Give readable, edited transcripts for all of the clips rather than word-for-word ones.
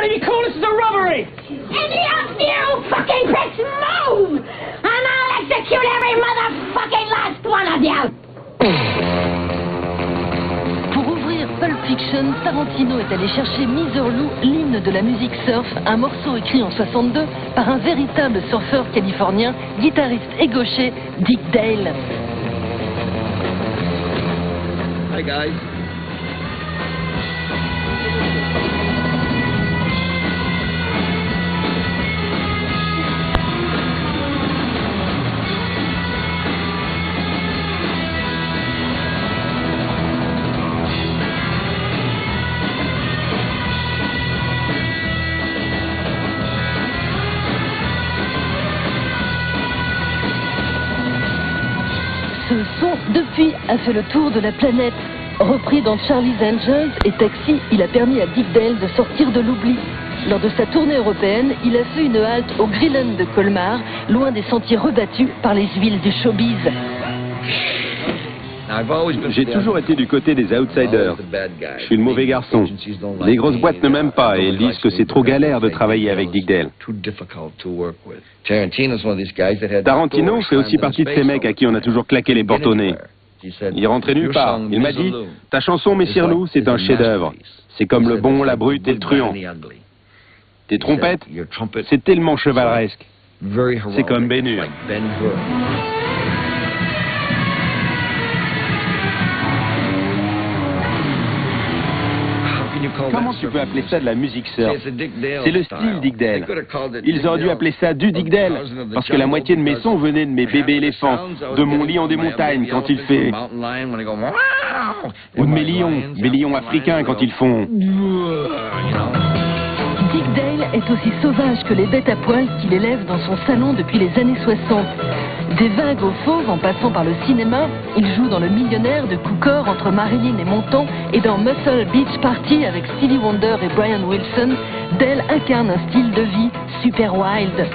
name you call? This is a robbery! Any of you fucking pricks move! And I'll execute every motherfucking last one of you! Pour ouvrir Pulp Fiction, Tarantino est allé chercher Miserlou, l'hymne de la musique surf, un morceau écrit en 62 par un véritable surfeur californien, guitariste et gaucher, Dick Dale. Hi guys. Ce son, depuis, a fait le tour de la planète. Repris dans Charlie's Angels et Taxi, il a permis à Dick Dale de sortir de l'oubli. Lors de sa tournée européenne, il a fait une halte au Greenland de Colmar, loin des sentiers rebattus par les huiles du showbiz. J'ai toujours été du côté des outsiders. Je suis le mauvais garçon. Les grosses boîtes ne m'aiment pas et elles disent que c'est trop galère de travailler avec Dick Dale. Tarantino fait aussi partie de ces mecs à qui on a toujours claqué les portes au nez. Il rentrait nulle part. Il m'a dit, ta chanson Messirlou, c'est un chef-d'œuvre. C'est comme le bon, la brute et le truand. Tes trompettes, c'est tellement chevaleresque. C'est comme Ben Hur. Comment tu peux appeler ça de la musique surf? C'est le style Dick Dale. Ils auraient dû appeler ça du Dick Dale, parce que la moitié de mes sons venaient de mes bébés éléphants, de mon lion des montagnes quand il fait... Ou de mes lions africains quand ils font... Dick Dale est aussi sauvage que les bêtes à poil qu'il élève dans son salon depuis les années 60. Des vagues aux fauves en passant par le cinéma, il joue dans Le Millionnaire de Cukor entre Marilyn et Montand et dans Muscle Beach Party avec Stevie Wonder et Brian Wilson. Dale incarne un style de vie super wild.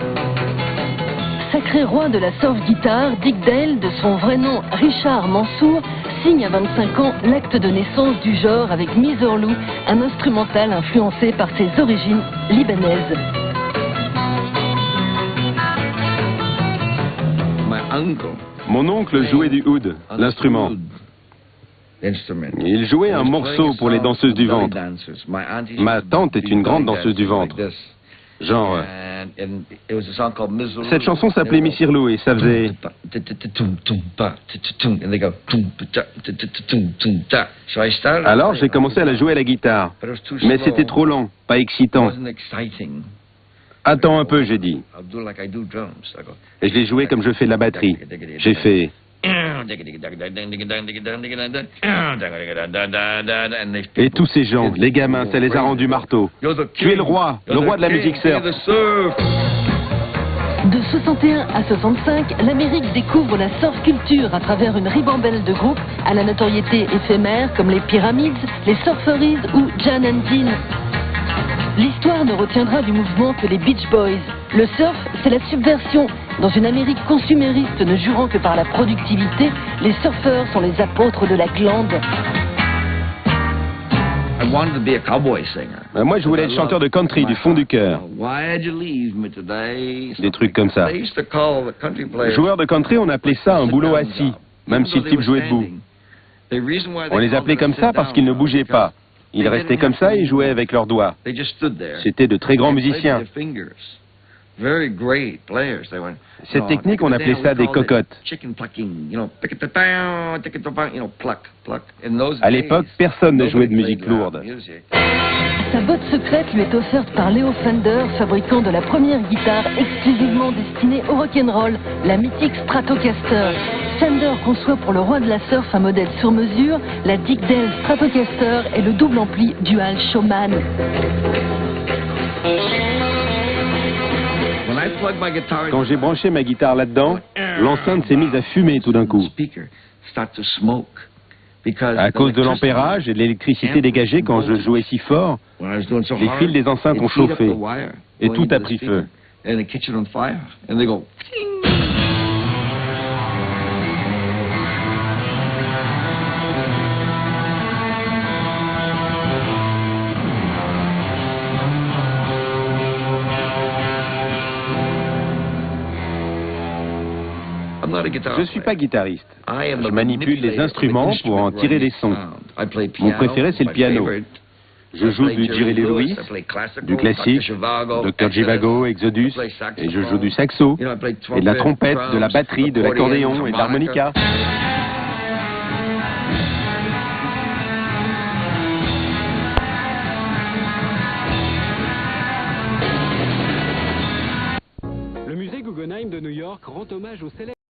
Sacré roi de la surf guitare, Dick Dale, de son vrai nom Richard Mansour, signe à 25 ans l'acte de naissance du genre avec Miserlou, un instrumental influencé par ses origines libanaises. Mon oncle jouait du oud, l'instrument. Il jouait un morceau pour les danseuses du ventre. Ma tante est une grande danseuse du ventre. Genre... Cette chanson s'appelait Messirlou et ça faisait... Alors j'ai commencé à la jouer à la guitare. Mais c'était trop lent, pas excitant. Attends un peu, j'ai dit. Et je l'ai joué comme je fais de la batterie. J'ai fait... Et tous ces gens, les gamins, ça les a rendus marteaux. Tu es le roi de la musique surf. De 61 à 65, l'Amérique découvre la surf culture à travers une ribambelle de groupes à la notoriété éphémère comme les Pyramids, les Surferies ou Jan and Dean. L'histoire ne retiendra du mouvement que les Beach Boys. Le surf, c'est la subversion. Dans une Amérique consumériste ne jurant que par la productivité, les surfeurs sont les apôtres de la glande. Moi, je voulais être chanteur de country du fond du cœur. Des trucs comme ça. Joueurs de country, on appelait ça un boulot assis, même si le type jouait debout. On les appelait comme ça parce qu'ils ne bougeaient pas. Ils restaient comme ça et jouaient avec leurs doigts. C'était de très grands musiciens. Cette technique, on appelait ça des cocottes. À l'époque, personne ne jouait de musique lourde. Sa botte secrète lui est offerte par Leo Fender, fabricant de la première guitare exclusivement destinée au rock'n'roll, la mythique Stratocaster. Fender conçoit pour le roi de la surf un modèle sur mesure, la Dick Dale Stratocaster et le double ampli Dual Showman. Quand j'ai branché ma guitare là-dedans, l'enceinte s'est mise à fumer tout d'un coup. À cause de l'ampérage et de l'électricité dégagée quand je jouais si fort, les fils des enceintes ont chauffé et tout a pris feu. Je ne suis pas guitariste. Je manipule les instruments pour en tirer des sons. Mon préféré, c'est le piano. Je joue du Jerry Lee Lewis, du classique, Dr. Zhivago, Exodus, et je joue du saxo, et de la trompette, de la batterie, de l'accordéon et de l'harmonica. Le musée Guggenheim de New York rend hommage au célèbre